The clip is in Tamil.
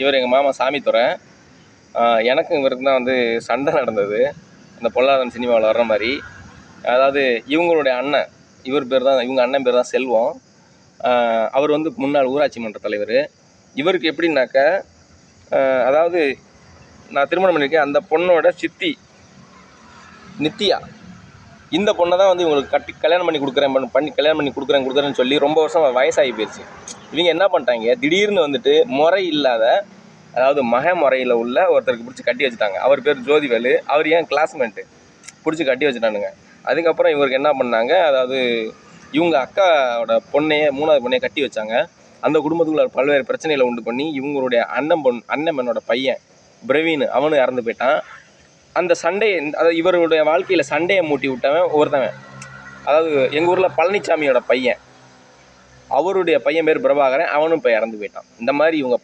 இவர் எங்கள் மாமா சாமித்துறை. எனக்கும் இவருக்கு தான் வந்து சண்டை நடந்தது, அந்த பொல்லாதவன் சினிமாவில் வர்ற மாதிரி. அதாவது இவங்களுடைய அண்ணன், இவர் பேர் தான், இவங்க அண்ணன் பேர் தான் செல்வம். அவர் வந்து முன்னாள் ஊராட்சி மன்ற தலைவர். இவருக்கு எப்படின்னாக்க, அதாவது நான் திருமணம் பண்ணியிருக்கேன், அந்த பொண்ணோட சித்தி நித்யா, இந்த பொண்ணை தான் வந்து இவங்களுக்கு கல்யாணம் பண்ணி கொடுக்குறேன்னு சொல்லி ரொம்ப வருஷம் வயசாகி போயிடுச்சு. இவங்க என்ன பண்ணிட்டாங்க, திடீர்னு வந்துட்டு முறை இல்லாத, அதாவது முறையில் உள்ள ஒருத்தருக்கு பிடிச்சி கட்டி வச்சுட்டாங்க. அவர் பேர் ஜோதிவேலு. அவர் ஏன் கிளாஸ்மேட்டு, பிடிச்சி கட்டி வச்சுட்டானுங்க. அதுக்கப்புறம் இவருக்கு என்ன பண்ணாங்க, அதாவது இவங்க அக்காவோட பொண்ணையே, 3வது பொண்ணையை கட்டி வச்சாங்க. அந்த குடும்பத்துக்குள்ள பல்வேறு பிரச்சனைகளை உண்டு பண்ணி இவங்களுடைய அண்ணனோட பையன் பிரவீன், அவனும் இறந்து போயிட்டான். அந்த சண்டையை, அதாவது இவருடைய வாழ்க்கையில் சண்டையை மூட்டி விட்டவன் ஒருத்தவன், அதாவது எங்கள் ஊரில் பழனிசாமியோட பையன், அவருடைய பையன் பேர் பிரபாகரன், அவனும் இப்போ இறந்து போயிட்டான். இந்த மாதிரி இவங்க